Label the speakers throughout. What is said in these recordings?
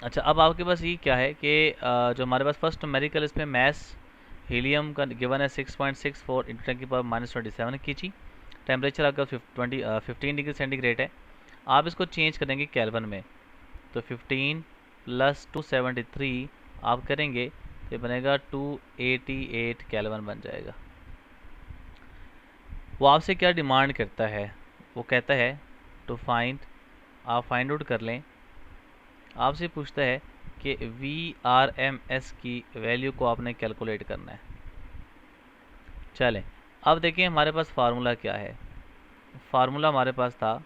Speaker 1: अच्छा, अब आपके पास ये क्या है कि जो हमारे पास फर्स्ट न्यूमेरिकल इसमें मैस हीलियम का गिवन है 6.64 इंटू 10⁻⁻27 kg। टेम्परेचर आपका 15 डिग्री सेंटीग्रेड है। आप इसको चेंज करेंगे केल्विन में, तो 15 + 273 आप करेंगे तो ये बनेगा 288 केल्विन बन जाएगा। वो आपसे क्या डिमांड करता है, वो कहता है टू फाइंड, आप फाइंड आउट कर लें, आपसे पूछता है कि VRMS की वैल्यू को आपने कैलकुलेट करना है। चलें, अब देखिए हमारे पास फार्मूला क्या है। फार्मूला हमारे पास था,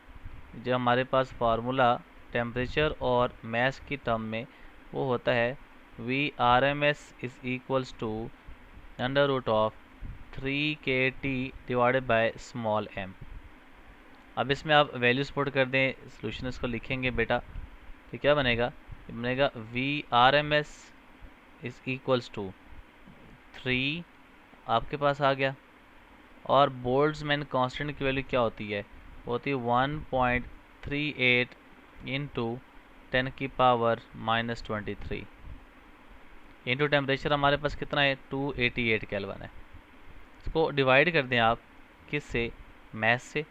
Speaker 1: जो हमारे पास फार्मूला टेम्परेचर और मैस की टर्म में वो होता है VRMS is equals to √3kT divided by small m। अब इसमें आप वैल्यूज पुट कर दें, सोल्यूशन इसको लिखेंगे बेटा, तो क्या बनेगा, ये बनेगा VRMS इज इक्वल्स टू 3 आपके पास आ गया, और बोल्ट्जमैन कांस्टेंट की वैल्यू क्या होती है, वो होती है 1.38 इंटू 10⁻⁻23 इंटू टेम्परेचर हमारे पास कितना है 288 केल्विन है। इसको डिवाइड कर दें आप किस से, मैथ से।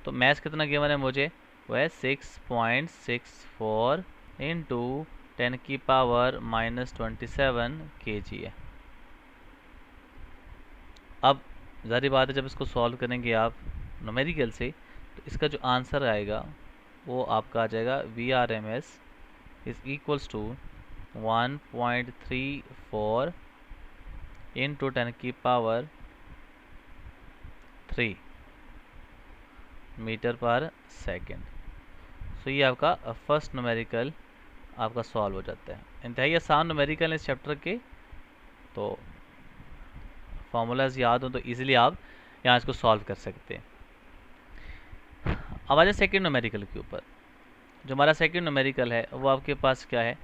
Speaker 1: तो मैथ कितना गिवन है मुझे, वो है 6.64 इंटू 10⁻⁻27 kg है। अब ज़ाहिर बात है जब इसको सॉल्व करेंगे आप न्यूमेरिकल से, तो इसका जो आंसर आएगा वो आपका आ जाएगा VRMS is equals to 1.34 into 10⁻³ metre पर सेकेंड। सो ये आपका फर्स्ट न्यूमेरिकल आपका सॉल्व हो जाता है। इंतहाई आसान न्यूमेरिकल इस चैप्टर के, तो फार्मूलाज याद हो तो इजीली आप यहाँ इसको सॉल्व कर सकते हैं। अब आ जाए सेकेंड न्यूमेरिकल के ऊपर। जो हमारा सेकेंड न्यूमेरिकल है वो आपके पास क्या है,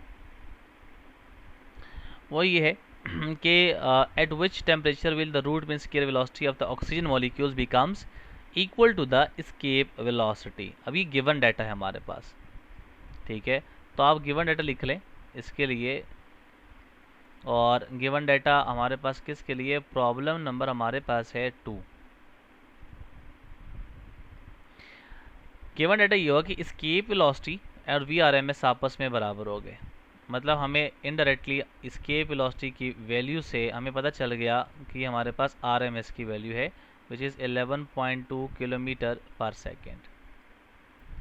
Speaker 1: वो ये है कि at which temperature will the root mean square velocity of the oxygen molecules becomes equal to the escape velocity. अभी गिवन डाटा है हमारे पास, ठीक है, तो आप गिवन डाटा लिख लें इसके लिए। और गिवन डाटा हमारे पास किसके लिए, प्रॉब्लम नंबर हमारे पास है 2। गिवन डाटा ये होगा कि एस्केप वेलोसिटी और VRMS आपस में बराबर हो गए। मतलब हमें इनडायरेक्टली एस्केप वेलोसिटी की वैल्यू से हमें पता चल गया कि हमारे पास RMS की वैल्यू है विच इज़ 11.2 किलोमीटर पर सेकेंड।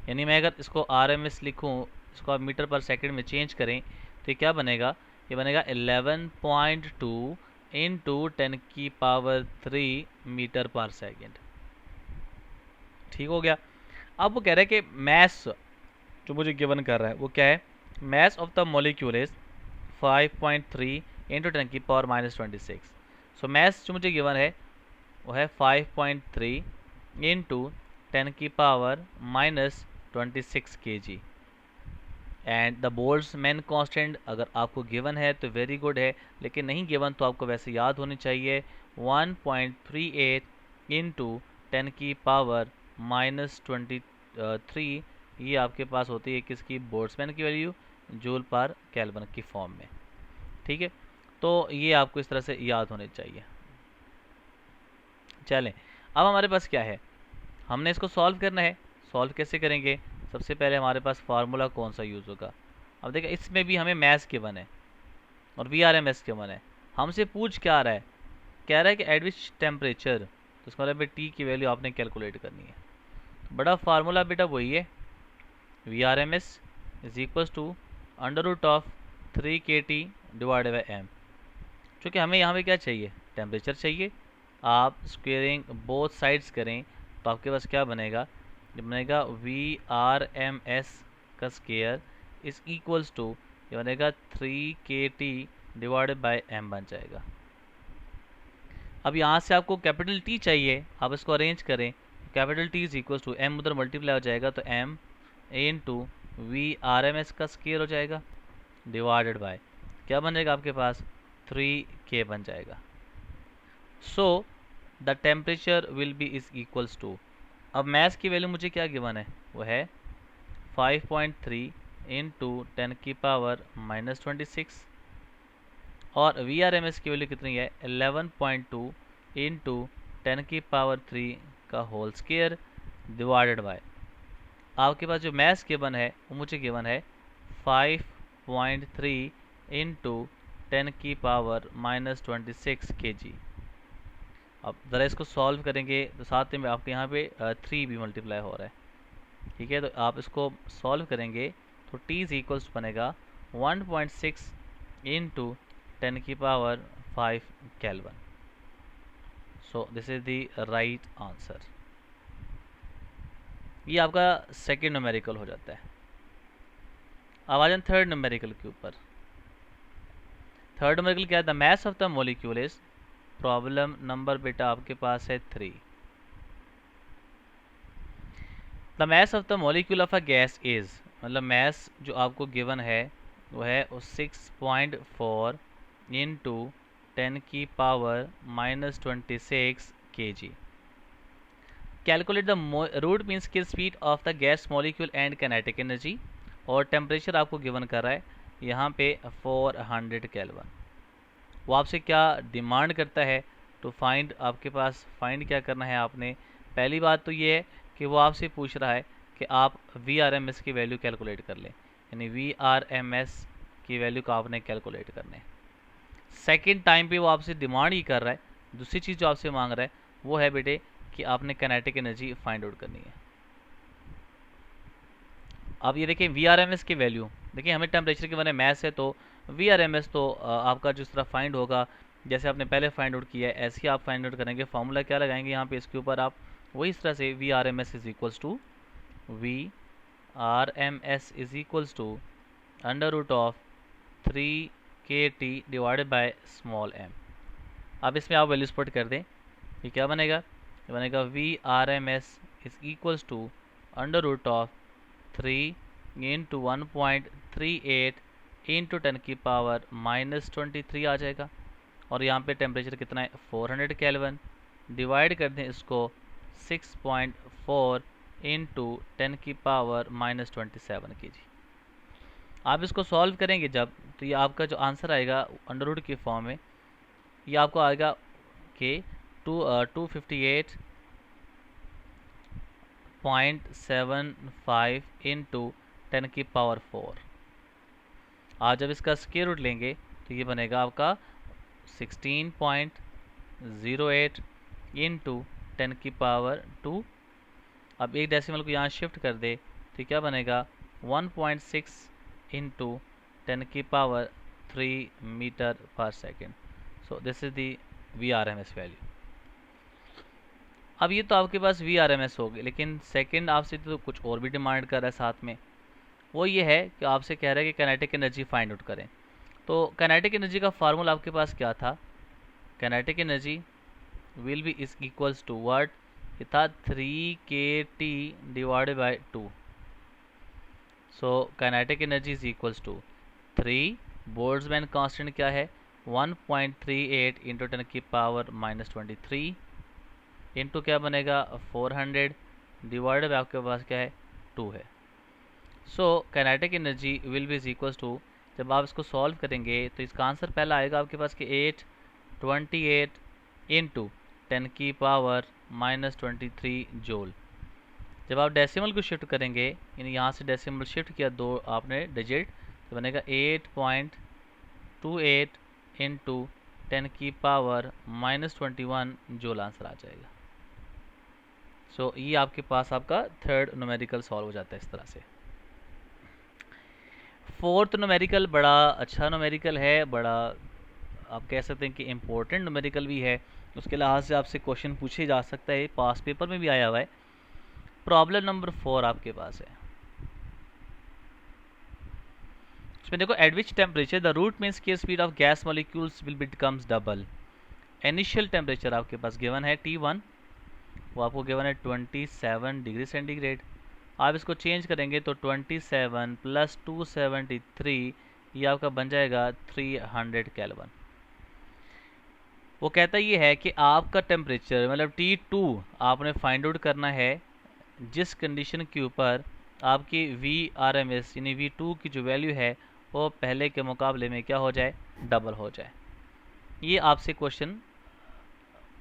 Speaker 1: यानी मैं अगर इसको RMS लिखूँ, इसको आप मीटर पर सेकेंड में चेंज करें तो ये क्या बनेगा, ये बनेगा 11.2 इंटू 10⁻³ मीटर पर सेकेंड। ठीक हो गया। अब वो कह रहा है कि मैस जो मुझे गिवन कर रहा है वो क्या है, mass of the molecule is 5.3 into 10⁻⁻26। So mass जो मुझे गिवन है वो है 5.3 into 10⁻⁻26 kg। And the Boltzmann constant अगर आपको गिवन है तो वेरी गुड है, लेकिन नहीं गिवन तो आपको वैसे याद होनी चाहिए 1.38 इंटू 10⁻⁻23। ये आपके पास होती है किसकी, बोल्ट्जमैन की वैल्यू जूल पर केल्विन की फॉर्म में। ठीक है, तो ये आपको इस तरह से याद होने चाहिए। चलें, अब हमारे पास क्या है, हमने इसको सॉल्व करना है। सॉल्व कैसे करेंगे, सबसे पहले हमारे पास फार्मूला कौन सा यूज़ होगा। अब देखिए इसमें भी हमें मैथ्स के वन है और VRMS के वन है। हमसे पूछ क्या आ रहा है, कह रहा है कि एट विच टेम्परेचर, तो इसका मतलब टी की वैल्यू आपने कैलकुलेट करनी है। तो बड़ा फार्मूला बेटा वही है, VRMS is equal to √3kT divided by m। चूँकि हमें यहाँ पे क्या चाहिए, टेम्परेचर चाहिए। आप स्क्वेयरिंग बोथ साइड्स करें तो आपके पास क्या बनेगा, ये बनेगा VRMS का स्केयर इज इक्वल्स टू, ये बनेगा 3kT डिवाइडेड बाय m बन जाएगा। अब यहाँ से आपको कैपिटल T चाहिए, आप इसको अरेंज करें, capital T is equals to m उधर मल्टीप्लाई हो जाएगा तो m इंटू VRMS का स्केयर हो जाएगा डिवाइडेड बाय क्या बनेगा आपके पास 3k बन जाएगा। So the temperature will be is equals to, अब मैथ्स की वैल्यू मुझे क्या गिवन है, वो है 5.3 इंटू 10 की पावर -26 और VRMS की वैल्यू कितनी है 11.2 इंटू 10 की पावर 3 का होल स्क्वायर डिवाइडेड बाय आपके पास जो मैथ्स गिवन है वो मुझे गिवन है 5.3 इंटू 10 की पावर -26 kg। अब ज़रा इसको सॉल्व करेंगे तो साथ में आपके यहाँ पे 3 भी मल्टीप्लाई हो रहा है, ठीक है। तो आप इसको सॉल्व करेंगे तो t इज इक्वल्स बनेगा 1.6 इंटू 10 की power 5 kelvin. So this is the right answer. ये आपका सेकेंड न्यूमेरिकल हो जाता है। अब आ जाए थर्ड न्यूमेरिकल के ऊपर। थर्ड न्यूमेरिकल क्या है, the mass of the molecule is, problem number बेटा आपके पास है 3। The mass of the molecule of a gas is, मतलब मास जो आपको गिवन है वो है 6.4 इंटू 10 की power -26 kg। Calculate the root means की speed of the gas molecule and kinetic energy, और टेम्परेचर आपको गिवन कर रहा है यहाँ पे 400 केल्विन। वो आपसे क्या डिमांड करता है, तो फाइंड, आपके पास फाइंड क्या करना है आपने। पहली बात तो ये है कि वो आपसे पूछ रहा है कि आप VRMS की वैल्यू कैलकुलेट कर लें, यानी VRMS की वैल्यू को आपने कैलकुलेट करना है। सेकेंड टाइम पे वो आपसे डिमांड ही कर रहा है, दूसरी चीज़ जो आपसे मांग रहा है वो है बेटे कि आपने काइनेटिक एनर्जी फाइंड आउट करनी है। अब ये देखिए VRMS की वैल्यू, देखिए हमें टेम्परेचर के बने मैथ्स है तो VRMS तो आपका जिस तरह फाइंड होगा जैसे आपने पहले फाइंड आउट किया है ऐसे ही आप फाइंड आउट करेंगे। फार्मूला क्या लगाएंगे यहाँ पे इसके ऊपर आप, वही इस तरह से VRMS is equals to VRMS is equals to √3 kT divided by small m। अब इसमें आप वैल्यूज पुट कर दें, ये क्या बनेगा, ये बनेगा VRMS is equals to √3 into 1.38 into 10 की पावर -23 आ जाएगा। और यहाँ पे टेम्परेचर कितना है 400 केल्विन, डिवाइड कर दें इसको 6.4 इंटू 10 की पावर -27 kg। आप इसको सॉल्व करेंगे जब, तो ये आपका जो आंसर आएगा अंडर रूट की फॉर्म में, ये आपको आएगा कि 258.75 इंटू 10 की पावर 4। आज जब इसका स्क्वायर रूट लेंगे तो ये बनेगा आपका 16.08 इंटू 10 की पावर 2। अब एक डेसिमल को यहाँ शिफ्ट कर दे तो क्या बनेगा 1.6 इंटू 10 की पावर 3 मीटर पर second. So this is the VRMS value. अब ये तो आपके पास VRMS हो गई, लेकिन सेकंड आपसे तो कुछ और भी डिमांड कर रहा है साथ में। वो ये है कि आपसे कह रहा है कि काइनेटिक एनर्जी फाइंड आउट करें। तो काइनेटिक एनर्जी का फार्मूला आपके पास क्या था, kinetic energy will be is equals to what, ये था 3 kT डिवाइडेड बाय 2। So kinetic energy is equals to 3, Boltzmann constant क्या है 1.38 इंटू 10 की पावर -23 इंटू क्या बनेगा 400 डिवाइडेड बाय आपके पास क्या है 2 है। So kinetic energy will be is equals to, जब आप इसको सॉल्व करेंगे तो इसका आंसर पहला आएगा आपके पास कि 828 इंटू 10 की पावर -23 जूल। जब आप डेसिमल को शिफ्ट करेंगे, यानी यहाँ से डेसिमल शिफ्ट किया दो आपने डिजिट, तो बनेगा 8.28 इंटू 10 की पावर -21 जूल आंसर आ जाएगा। सो ये आपके पास आपका थर्ड न्यूमेरिकल सॉल्व हो जाता है इस तरह से। फोर्थ न्यूमेरिकल बड़ा अच्छा न्यूमेरिकल है, बड़ा आप कह सकते हैं कि इम्पोर्टेंट न्यूमेरिकल भी है, उसके लिहाज से आपसे क्वेश्चन पूछे जा सकता है, पास पेपर में भी आया हुआ है। प्रॉब्लम नंबर 4 आपके पास है। इसमें देखो, at which temperature the root means की speed of gas molecules will becomes double. Initial temperature आपके पास गिवन है T1, वो आपको गिवन है 27 डिग्री सेंटीग्रेड। आप इसको चेंज करेंगे तो 27 प्लस 273 ये आपका बन जाएगा 300 केल्विन। वो कहता ये है कि आपका टेम्परेचर मतलब T2 आपने फाइंड आउट करना है जिस कंडीशन के ऊपर आपकी VRMS यानी V2 की जो वैल्यू है वो पहले के मुकाबले में क्या हो जाए, डबल हो जाए। ये आपसे क्वेश्चन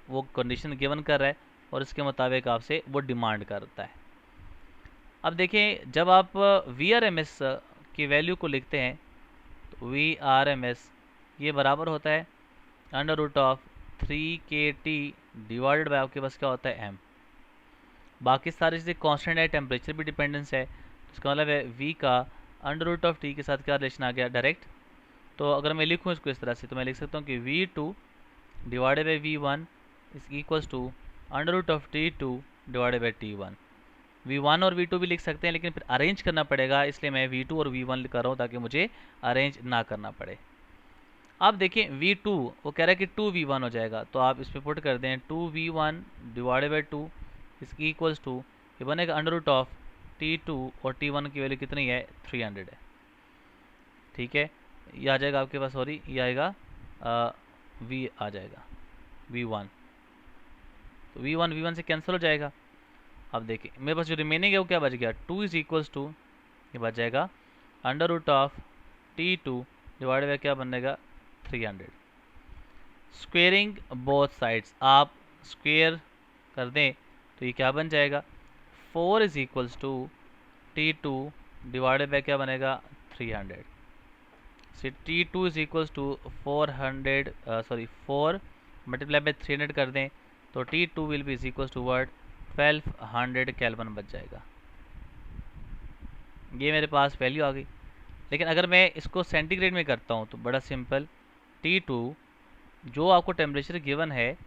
Speaker 1: वो कंडीशन गिवन कर रहा है और इसके मुताबिक आपसे वो डिमांड करता है। अब देखें, जब आप VRMS की वैल्यू को लिखते हैं तो VRMS ये बराबर होता है under root of 3KT divided by आपके पास क्या होता है m। बाकी सारी चीज़ें कांस्टेंट है, टेम्परेचर भी डिपेंडेंस है, तो इसका मतलब है V का अंडर रूट ऑफ T के साथ क्या रिलेशन आ गया, डायरेक्ट। तो अगर मैं लिखूँ इसको इस तरह से तो मैं लिख सकता हूँ कि V2 divided by V1 is equals to under root of T2 divided by T1। V1 और V2 भी लिख सकते हैं, लेकिन फिर अरेंज करना पड़ेगा, इसलिए मैं V2 और V1 लिख रहा हूँ ताकि मुझे अरेंज ना करना पड़े। अब देखें V2 वो कह रहा है कि 2V1 हो जाएगा, तो आप इस पर पुट कर दें 2V1 डिवाइडेड बाई 2 इसकी इक्वल्स टू ये बनेगा अंडर रूट ऑफ T2 और T1 की वैल्यू कितनी है, 300 है। ठीक है, ये आ जाएगा आपके पास, सॉरी ये आएगा V आ जाएगा V1, तो V1 से कैंसिल हो जाएगा। अब देखिए मेरे पास जो रिमेनिंग है वो क्या बच गया, 2 इज इक्वल्स टू ये बच जाएगा under root of T2 divide by क्या बनेगा 300। स्क्वेयरिंग बोथ साइड्स आप स्क्वेयर कर दें तो ये क्या बन जाएगा, 4 is equals to T2 divided by क्या बनेगा 300। से T2 is equals to 4 multiply by 300 कर दें तो T2 will be is equals to word 1200 kelvin बच जाएगा। ये मेरे पास वैल्यू आ गई। लेकिन अगर मैं इसको सेंटीग्रेड में करता हूँ तो बड़ा सिंपल, T2 जो आपको टेम्परेचर गिवन है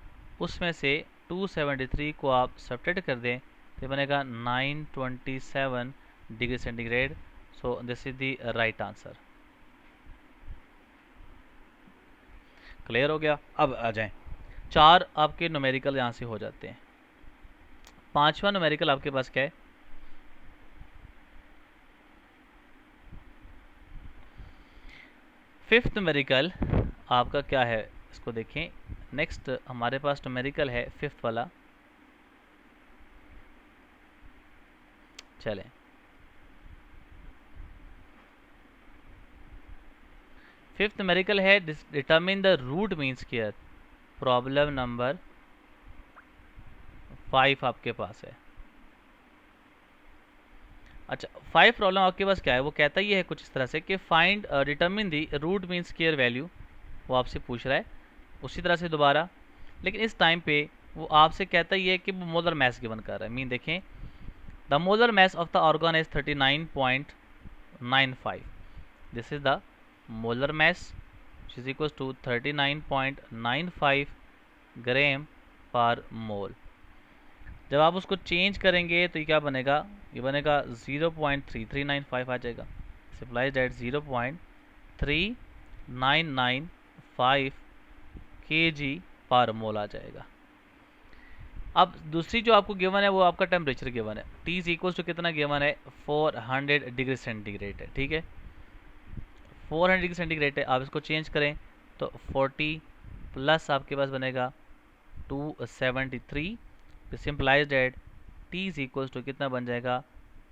Speaker 1: उसमें से 273 को आप सब्ट्रैक्ट कर दें तो बनेगा 927 degree centigrade. So this is the right answer. Clear हो गया। अब आ जाएं, 4 आपके न्यूमेरिकल यहाँ से हो जाते हैं। 5वां न्यूमेरिकल आपके पास क्या है, फिफ्थ न्यूमेरिकल आपका क्या है, इसको देखें। नेक्स्ट हमारे पास न्यूमेरिकल है फिफ्थ वाला, चलें फिफ्थ न्यूमेरिकल है determine the root mean square. Problem number 5 आपके पास है। अच्छा 5 प्रॉब्लम आपके पास क्या है, वो कहता ही है कुछ इस तरह से कि find determine the root mean square value, वो आपसे पूछ रहा है उसी तरह से दोबारा। लेकिन इस टाइम पे वो आपसे कहता ही है कि वो मोलर मैस गिवन कर रहा है। मीन देखें, the molar mass of the organ is 39.95। This is the molar mess which is equals to 39.95 ग्राम पर मोल। जब आप उसको चेंज करेंगे तो ये क्या बनेगा, ये बनेगा 0.3395 आ जाएगा। सप्लाइज डेट 0.3995 kg पर मोल आ जाएगा। अब दूसरी जो आपको गिवन है वो आपका टेम्परेचर गिवन है, T इज इक्वल्स टू कितना गिवन है, 400 डिग्री सेंटीग्रेड है। ठीक है, 400 डिग्री सेंटीग्रेड है। आप इसको चेंज करें तो 40 प्लस आपके पास बनेगा 273। Simplify that T is equals to कितना बन जाएगा,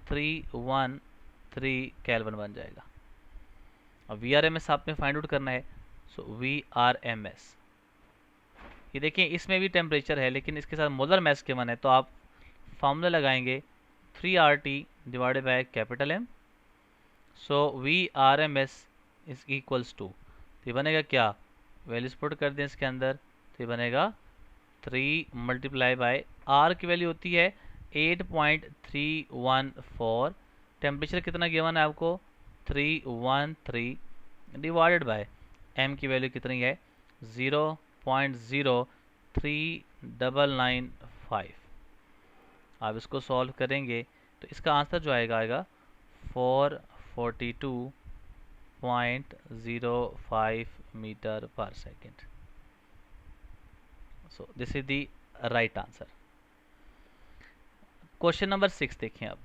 Speaker 1: 313 केल्विन बन जाएगा। अब VRMS आपने फाइंड आउट करना है। सो VRMS ये देखें, इसमें भी टेम्परेचर है लेकिन इसके साथ मोलर मैस के मन है, तो आप फार्मूला लगाएंगे 3RT divided by capital M। So VRMS is equals to, तो ये बनेगा क्या, वैल्यूज पुट कर दें इसके अंदर, तो ये बनेगा 3 मल्टीप्लाई बाय R की वैल्यू होती है 8.314। टेम्परेचर कितना गिवन है आपको 313 डिवाइडेड बाय M की वैल्यू कितनी है 0.03995। आप इसको सॉल्व करेंगे तो इसका आंसर जो आएगा 442.05 मीटर पर second. So this is the right answer. Question number 6 देखें। अब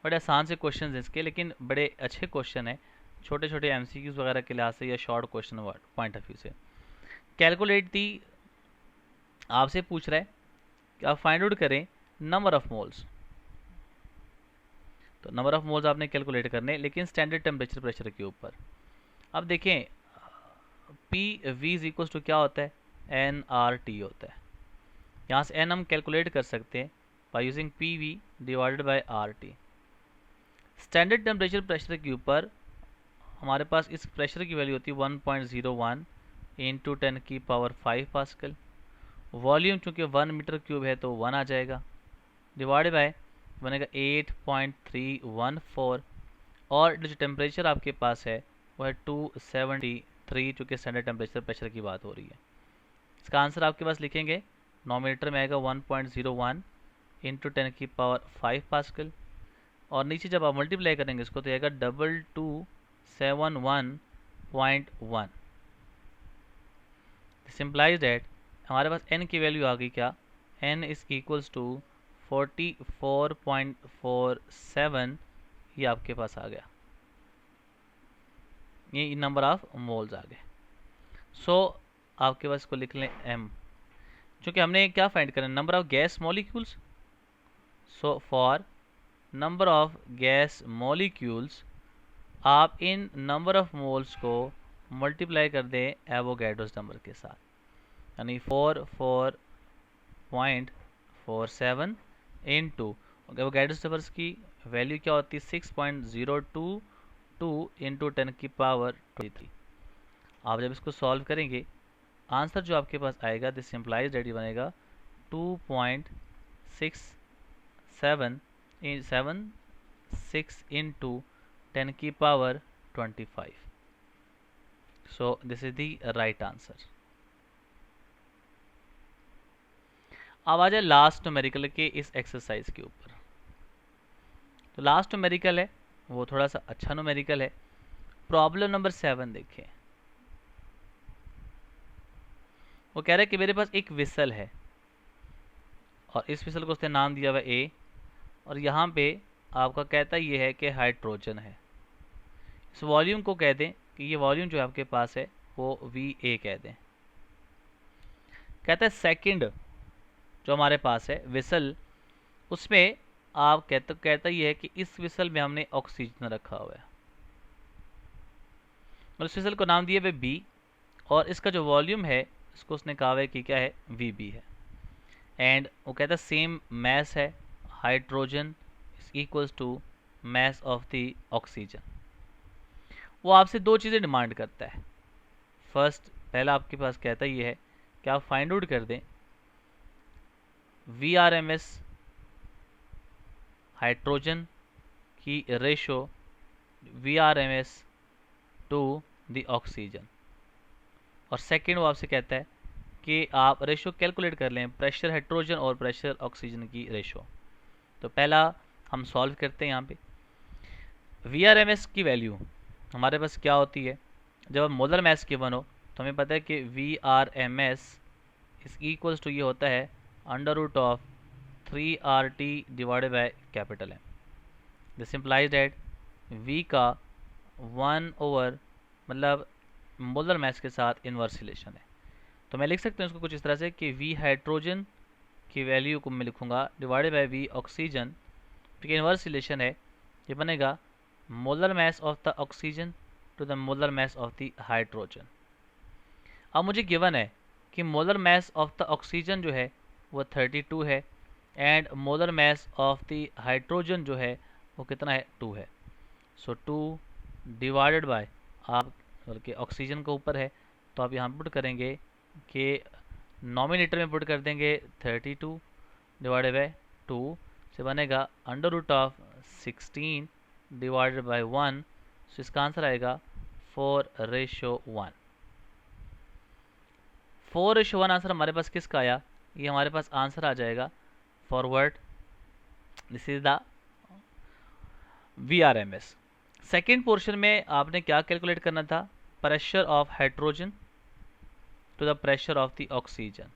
Speaker 1: बड़े आसान से क्वेश्चन हैं इसके, लेकिन बड़े अच्छे क्वेश्चन है, छोटे छोटे MCQs वगैरह के लिहाज से या short question point of view से। कैलकुलेट दी, आपसे पूछ रहा है कि आप फाइंड आउट करें नंबर ऑफ मोल्स। तो नंबर ऑफ मोल्स आपने कैलकुलेट करने, लेकिन स्टैंडर्ड टेम्परेचर प्रेशर के ऊपर। अब देखें P V is equal to क्या होता है, एन आर टी होता है। यहाँ से एन हम कैलकुलेट कर सकते हैं by using P V divided by R T. Standard temperature pressure के ऊपर हमारे पास इस प्रेशर की वैल्यू होती है 1.01 इंटू 10 की पावर 5 पास्कल। वॉल्यूम चूँकि 1 मीटर क्यूब है तो 1 आ जाएगा, डिवाइडेड बाय बनेगा 8.314, और जो टेम्परेचर आपके पास है वो है 273, चूँकि स्टैंडर्ड टेम्परेचर प्रेशर की बात हो रही है। इसका आंसर आपके पास लिखेंगे नोमीटर में आएगा 1.01 इंटू 10 की पावर 5 पास्कल, और नीचे जब आप मल्टीप्लाई करेंगे इसको तो आएगा 2271.1। दिस इम्प्लाइज दैट हमारे पास n की वैल्यू आ गई क्या, n इज इक्वल्स टू 44.47, ये आपके पास आ गया, ये नंबर ऑफ मोल्स आ गए। सो आपके पास इसको लिख लें m, चूँकि हमने क्या फाइंड करना है, number of gas molecules. So for number of gas molecules आप इन नंबर ऑफ मोल्स को मल्टीप्लाई कर दें एवोगैड्रोस नंबर के साथ, यानी 44.47 इंटू एवोगैड्रोस नंबर की वैल्यू क्या होती है 6.022 इंटू 10 की पावर 23। आप जब इसको सॉल्व करेंगे आंसर जो आपके पास आएगा दिस इम्प्लाइज दैट ये बनेगा 2.76 इंटू 10 की power 25। So this is the right answer. अब आ जाए लास्ट न्यूमेरिकल के इस एक्सरसाइज के ऊपर। तो लास्ट न्यूमेरिकल है वो थोड़ा सा अच्छा न्यूमेरिकल है। प्रॉब्लम नंबर 7 देखें, वो कह रहा है कि मेरे पास एक विसल है और इस विसल को उसने नाम दिया हुआ ए, और यहाँ पे आपका कहता ये है कि हाइड्रोजन है। इस वॉल्यूम को कह दें कि ये वॉल्यूम जो आपके पास है वो वी ए कह दें। कहता है सेकंड जो हमारे पास है विसल, उसमें आप कहता ये है कि इस विसल में हमने ऑक्सीजन रखा हुआ है और इस विसल को नाम दिया हुआ बी, और इसका जो वॉल्यूम है इसको उसने कहा है कि क्या है वी बी है, एंड वो कहता है सेम मैस है, hydrogen is equals to mass of the oxygen. वो आपसे दो चीज़ें डिमांड करता है। फर्स्ट पहला आपके पास कहता ये है कि आप फाइंड आउट कर दें VRMS हाइड्रोजन की ratio VRMS to the oxygen, और सेकेंड वो आपसे कहता है कि आप रेशो कैलकुलेट कर लें प्रेशर हाइड्रोजन और प्रेशर ऑक्सीजन की रेशो। तो पहला हम सॉल्व करते हैं। यहाँ पे VRMS की वैल्यू हमारे पास क्या होती है, जब हम मोलर मैस गिवन हो तो हमें पता है कि VRMS इज इक्वल्स टू ये होता है under root of 3RT divided by capital M। This implies that V का 1 ओवर मतलब मोलर मैस के साथ इन्वर्स रिलेशन है। तो मैं लिख सकता हूँ इसको कुछ इस तरह से कि V हाइड्रोजन की वैल्यू को मैं लिखूँगा डिवाइडेड बाय V ऑक्सीजन, क्योंकि इन्वर्स रिलेशन है, ये बनेगा molar mass of the oxygen to the molar mass of the hydrogen. अब मुझे गिवन है कि molar mass of the oxygen जो है वो 32 है, and molar mass of the hydrogen जो है वो कितना है 2 है। सो 2 डिवाइडेड बाय, आप बल्कि ऑक्सीजन के ऊपर है तो आप यहाँ पुट करेंगे कि नॉमिनेटर में पुट कर देंगे 32 डिवाइडेड बाय 2 से बनेगा under root of 16 divided by 1। So इसका आंसर आएगा 4:1। 4:1 आंसर हमारे पास किसका आया, ये हमारे पास आंसर आ जाएगा forward, this is the VRMS। Second portion में आपने क्या कैलकुलेट करना था, pressure of hydrogen to the pressure of the oxygen,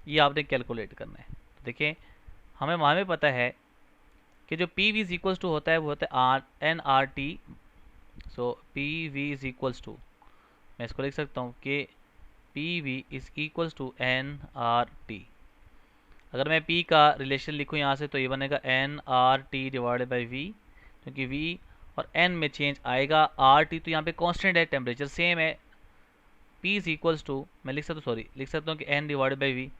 Speaker 1: ये आपने कैलकुलेट करना है। तो देखिए हमें पता है कि जो PV इज इक्वल्स टू होता है वो होता है NRT। So PV is equals to, मैं इसको लिख सकता हूँ कि PV is equals to NRT। अगर मैं P का रिलेशन लिखूँ यहाँ से तो ये बनेगा NRT डिवाइडेड बाई V, क्योंकि V और N में चेंज आएगा। RT तो यहाँ पे कांस्टेंट है, टेम्परेचर सेम है। P इज इक्वल्स टू, मैं लिख सकता हूँ कि N डिवाइडेड बाई V।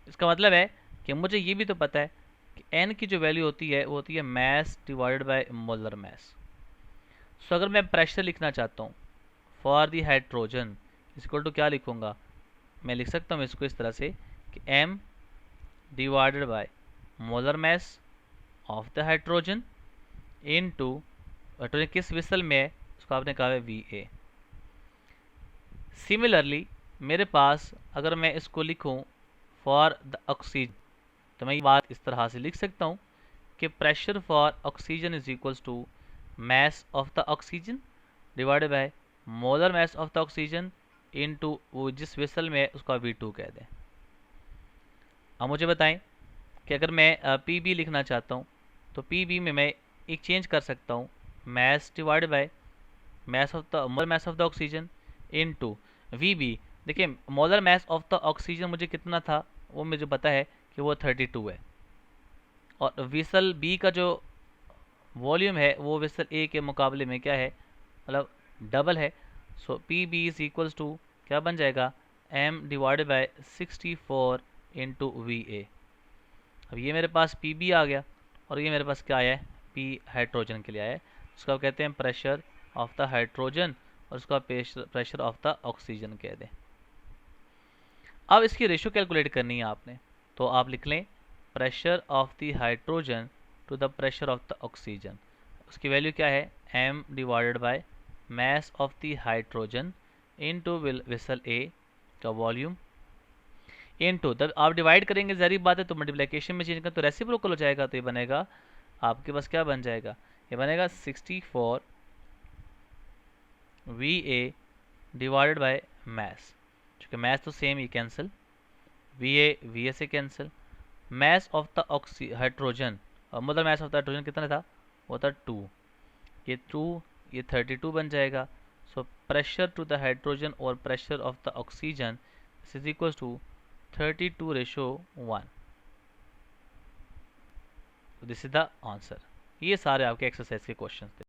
Speaker 1: इसका मतलब है कि मुझे ये भी तो पता है कि N की जो वैल्यू होती है वो होती है mass divided by molar mass. So अगर मैं प्रेशर लिखना चाहता हूँ for the hydrogen is equal to क्या लिखूंगा, मैं लिख सकता हूँ इसको इस तरह से कि M divided by molar mass of the hydrogen into hydrogen किस विसल में है उसको आपने कहा है VA। सिमिलरली मेरे पास अगर मैं इसको लिखूं फॉर द ऑक्सीजन तो मैं ये बात इस तरह से लिख सकता हूँ कि pressure for oxygen is equals to mass of the oxygen divided by molar mass of the oxygen into वो जिस वेसल में है उसका V2 कह दें। अब मुझे बताएं कि अगर मैं PB लिखना चाहता हूँ तो PB में मैं एक चेंज कर सकता हूँ, mess divided by mass of the molar mass of the oxygen into VB। देखिए molar mass of the oxygen मुझे कितना था वो मुझे पता है कि वो 32 है, और विसल B का जो वॉल्यूम है वो विसल A के मुकाबले में क्या है, मतलब डबल है। सो PB इज इक्वल्स टू क्या बन जाएगा, M divided bye 64 into VA। अब ये मेरे पास PB आ गया और ये मेरे पास क्या आया है, P हाइड्रोजन के लिए आया है। उसका कहते हैं प्रेशर ऑफ द हाइड्रोजन और उसका प्रेशर ऑफ द ऑक्सीजन कह दें। अब इसकी रेशियो कैलकुलेट करनी है आपने, तो आप लिख लें pressure of the hydrogen to the pressure of the oxygen. उसकी वैल्यू क्या है, M divided by mass of the hydrogen into vessel A का वॉल्यूम इनटू, तब आप डिवाइड करेंगे जहरी बात है तो मल्टीप्लिकेशन में चेंज कर तो रेसिप्रोकल हो जाएगा, तो ये बनेगा आपके पास क्या बन जाएगा, ये बनेगा 64 VA डिवाइडेड बाय मैस, क्योंकि मैस तो सेम ही कैंसिल, VA से cancel, mess of the hydrogen और मतलब मैस ऑफ द हाइड्रोजन कितना था, वो था 2, ये 2 ये 32 बन जाएगा। So pressure to the hydrogen और pressure of the oxygen is equal to 32:1। This is the answer. ये सारे आपके एक्सरसाइज के क्वेश्चंस थे।